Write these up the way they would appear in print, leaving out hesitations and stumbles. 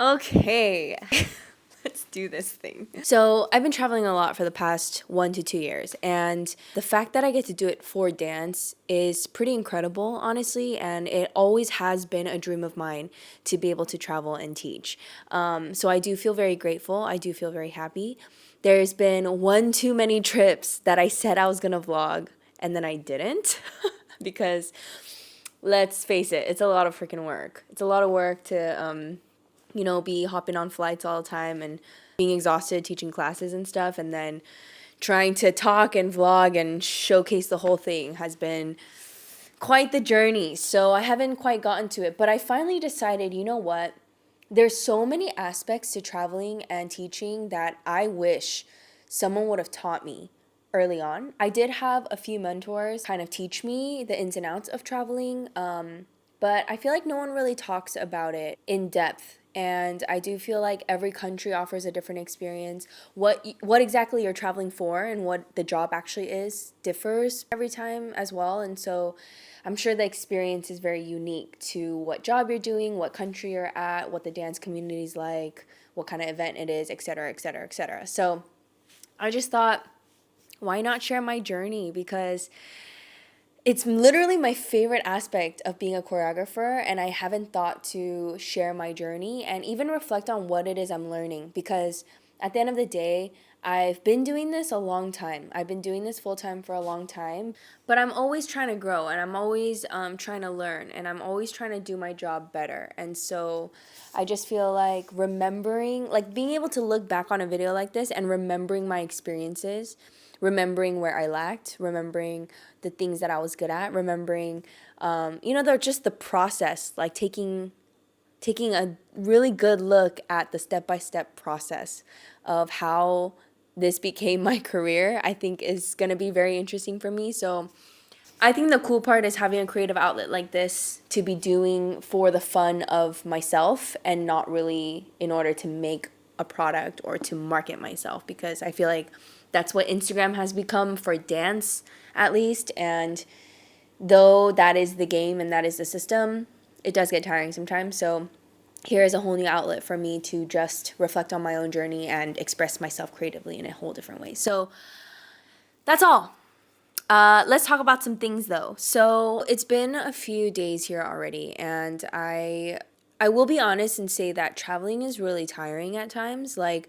Okay. Let's do this thing. So, I've been traveling a lot for the past 1 to 2 years, and the fact that I get to do it for dance is pretty incredible, honestly. And it always has been a dream of mine to be able to travel and teach. So, I do feel very grateful. I do feel very happy. There's been one too many trips that I said I was gonna vlog, and then I didn't because let's face it, it's a lot of freaking work. It's a lot of work to, be hopping on flights all the time and being exhausted teaching classes and stuff. And then trying to talk and vlog and showcase the whole thing has been quite the journey. So I haven't quite gotten to it. But I finally decided, you know what? There's so many aspects to traveling and teaching that I wish someone would have taught me early on. I did have a few mentors kind of teach me the ins and outs of traveling, but I feel like no one really talks about it in depth. And I do feel like every country offers a different experience. What exactly you're traveling for and what the job actually is differs every time as well. And so I'm sure the experience is very unique to what job you're doing, what country you're at, what the dance community is like, what kind of event it is, etc., etc., etc. So I just thought, why not share my journey? Because it's literally my favorite aspect of being a choreographer, and I haven't thought to share my journey and even reflect on what it is I'm learning. Because at the end of the day, I've been doing this a long time. I've been doing this full time for a long time, but I'm always trying to grow, and I'm always trying to learn, and I'm always trying to do my job better. And so I just feel like remembering, like being able to look back on a video like this and remembering my experiences, remembering where I lacked, remembering the things that I was good at, remembering, they're just the process, like taking a really good look at the step-by-step process of how this became my career, I think is going to be very interesting for me. So I think the cool part is having a creative outlet like this to be doing for the fun of myself and not really in order to make a product or to market myself, because I feel like that's what Instagram has become for dance, at least. And though that is the game and that is the system, it does get tiring sometimes. So here is a whole new outlet for me to just reflect on my own journey and express myself creatively in a whole different way. So that's all. Let's talk about some things though. So it's been a few days here already, and I will be honest and say that traveling is really tiring at times. Like,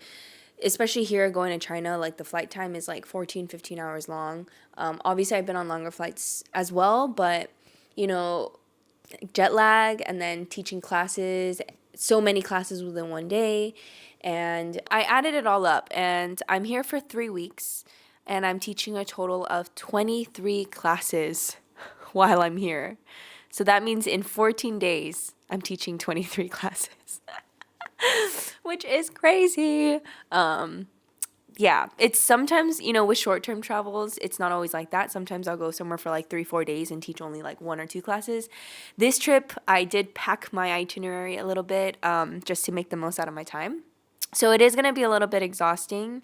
especially here going to China, like the flight time is like 14, 15 hours long. Obviously, I've been on longer flights as well, but you know, jet lag and then teaching classes, so many classes within one day. And I added it all up, and I'm here for 3 weeks, and I'm teaching a total of 23 classes while I'm here. So that means in 14 days, I'm teaching 23 classes, which is crazy. Yeah, it's sometimes, with short-term travels, it's not always like that. Sometimes I'll go somewhere for like 3-4 days and teach only like 1 or 2 classes. This trip, I did pack my itinerary a little bit, just to make the most out of my time. So it is going to be a little bit exhausting.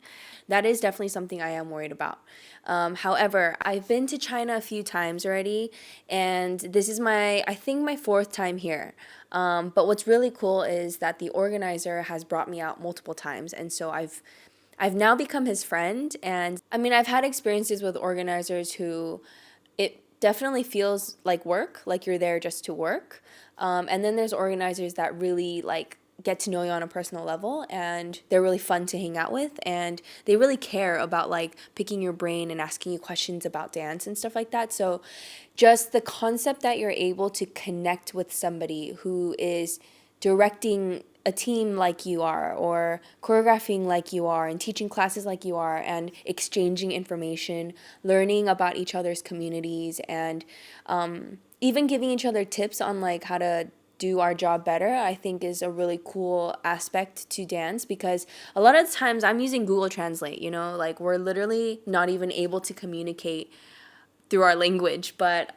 That is definitely something I am worried about. However, I've been to China a few times already, and this is I think my 4th time here. But what's really cool is that the organizer has brought me out multiple times, and so I've now become his friend. And I mean, I've had experiences with organizers who it definitely feels like work, like you're there just to work. And then there's organizers that really like get to know you on a personal level, and they're really fun to hang out with, and they really care about like picking your brain and asking you questions about dance and stuff like that. So just the concept that you're able to connect with somebody who is directing a team like you are, or choreographing like you are, and teaching classes like you are, and exchanging information, learning about each other's communities, and even giving each other tips on like how to do our job better, I think is a really cool aspect to dance. Because a lot of times I'm using Google Translate, like we're literally not even able to communicate through our language, but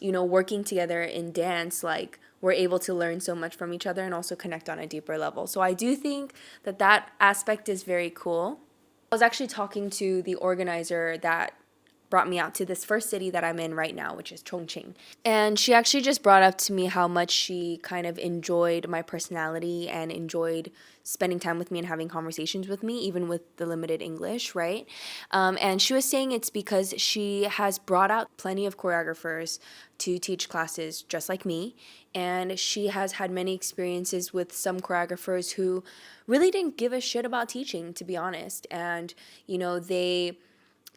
working together in dance, like we're able to learn so much from each other and also connect on a deeper level. So I do think that aspect is very cool. I was actually talking to the organizer that brought me out to this first city that I'm in right now, which is Chongqing. And she actually just brought up to me how much she kind of enjoyed my personality and enjoyed spending time with me and having conversations with me, even with the limited English, right? And she was saying it's because she has brought out plenty of choreographers to teach classes just like me. And she has had many experiences with some choreographers who really didn't give a shit about teaching, to be honest. And, they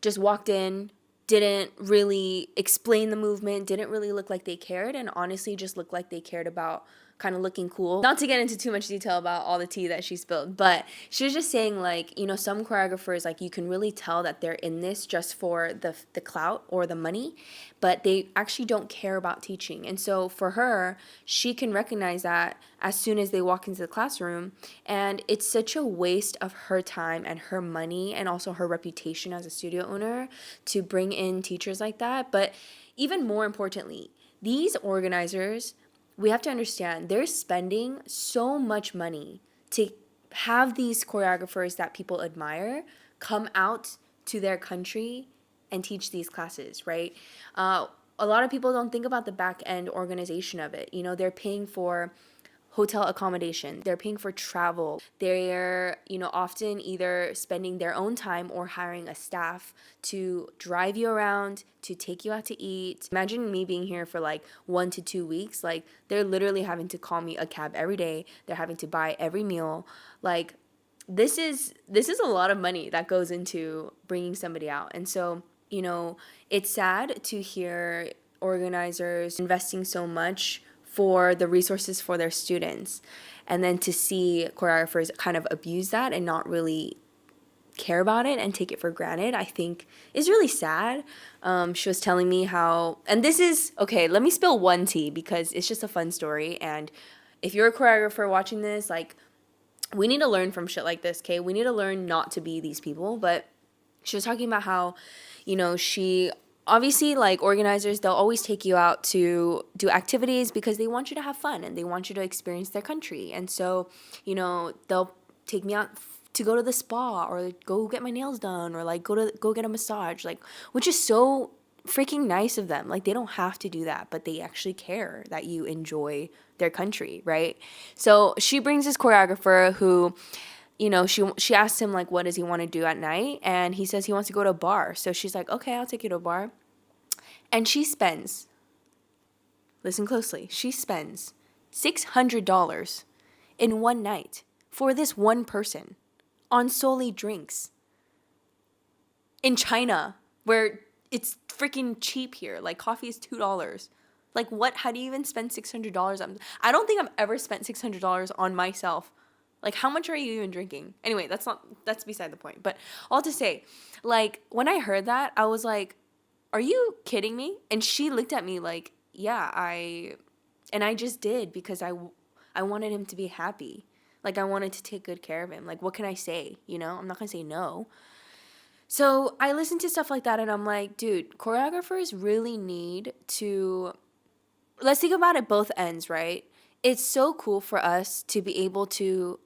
just walked in, didn't really explain the movement, didn't really look like they cared, and honestly just looked like they cared about kind of looking cool. Not to get into too much detail about all the tea that she spilled, but she was just saying, like, some choreographers, like, you can really tell that they're in this just for the clout or the money, but they actually don't care about teaching. And so for her, she can recognize that as soon as they walk into the classroom, and it's such a waste of her time and her money and also her reputation as a studio owner to bring in teachers like that. But even more importantly, these organizers, we have to understand, they're spending so much money to have these choreographers that people admire come out to their country and teach these classes, right? A lot of people don't think about the back end organization of it. They're paying for hotel accommodation, they're paying for travel, they're often either spending their own time or hiring a staff to drive you around, to take you out to eat. Imagine me being here for like 1 to 2 weeks. Like, they're literally having to call me a cab every day, they're having to buy every meal. Like, this is a lot of money that goes into bringing somebody out. And so it's sad to hear organizers investing so much for the resources for their students, and then to see choreographers kind of abuse that and not really care about it and take it for granted, I think is really sad. She was telling me how, and this is, okay, let me spill one tea because it's just a fun story, and if you're a choreographer watching this, like, we need to learn from shit like this, okay? We need to learn not to be these people. But she was talking about how, she obviously, like, organizers, they'll always take you out to do activities because they want you to have fun and they want you to experience their country. And so, they'll take me out to go to the spa or go get my nails done or like go get a massage, like, which is so freaking nice of them. Like, they don't have to do that, but they actually care that you enjoy their country, right? So she brings this choreographer who, she asked him, like, what does he want to do at night? And he says he wants to go to a bar. So she's like, okay, I'll take you to a bar. And she spends, listen closely, she spends $600 in one night for this one person on solely drinks. In China, where it's freaking cheap here. Like, coffee is $2. Like, what? How do you even spend $600? I don't think I've ever spent $600 on myself. Like, how much are you even drinking? Anyway, that's beside the point. But all to say, like, when I heard that, I was like, are you kidding me? And she looked at me like, yeah, I just did because I wanted him to be happy. Like, I wanted to take good care of him. Like, what can I say? I'm not going to say no. So I listen to stuff like that and I'm like, dude, choreographers really need to, let's think about it both ends, right? It's so cool for us to be able to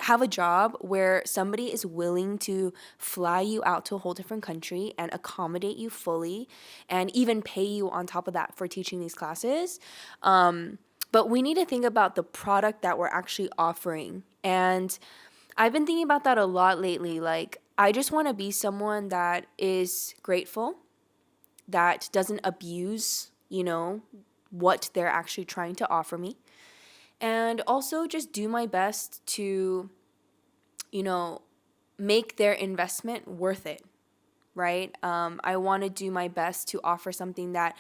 have a job where somebody is willing to fly you out to a whole different country and accommodate you fully and even pay you on top of that for teaching these classes. But we need to think about the product that we're actually offering. And I've been thinking about that a lot lately. Like, I just want to be someone that is grateful, that doesn't abuse, what they're actually trying to offer me. And also just do my best to, make their investment worth it, right? I want to do my best to offer something that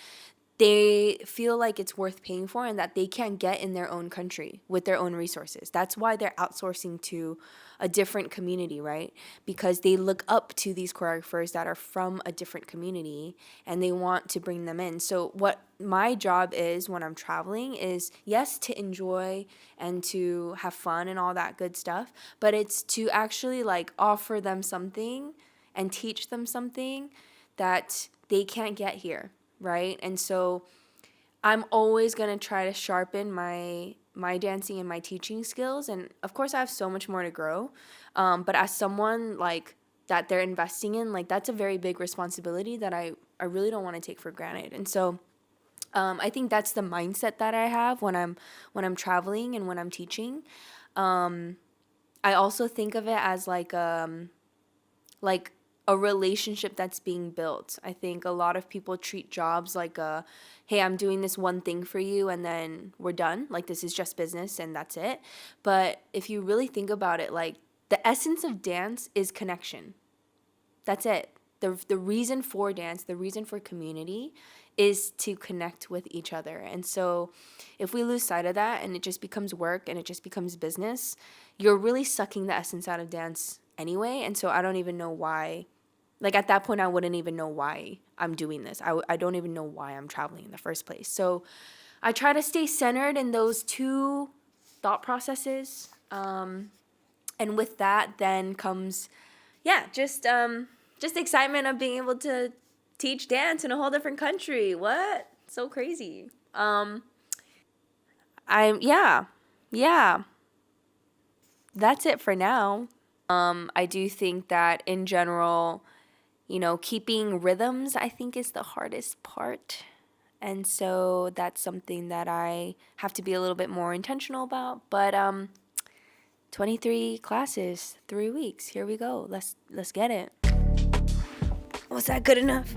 they feel like it's worth paying for and that they can't get in their own country with their own resources. That's why they're outsourcing to a different community, right? Because they look up to these choreographers that are from a different community and they want to bring them in. So what my job is when I'm traveling is, yes, to enjoy and to have fun and all that good stuff, but it's to actually like offer them something and teach them something that they can't get here, right? And so I'm always going to try to sharpen my dancing and my teaching skills. And of course, I have so much more to grow. But as someone like that they're investing in, like, that's a very big responsibility that I really don't want to take for granted. And so I think that's the mindset that I have when I'm traveling and when I'm teaching. I also think of it as like a relationship that's being built. I think a lot of people treat jobs like hey, I'm doing this one thing for you and then we're done. Like this is just business and that's it. But if you really think about it, like the essence of dance is connection. That's it. The reason for dance, the reason for community is to connect with each other. And so if we lose sight of that and it just becomes work and it just becomes business, you're really sucking the essence out of dance anyway. And so I don't even know why. Like at that point, I wouldn't even know why I'm doing this. I don't even know why I'm traveling in the first place. So I try to stay centered in those two thought processes. And with that then comes, just excitement of being able to teach dance in a whole different country. What? So crazy. Yeah. That's it for now. I do think that in general, keeping rhythms, I think, is the hardest part. And so that's something that I have to be a little bit more intentional about. But 23 classes, 3 weeks. Here we go. Let's get it. Was that good enough?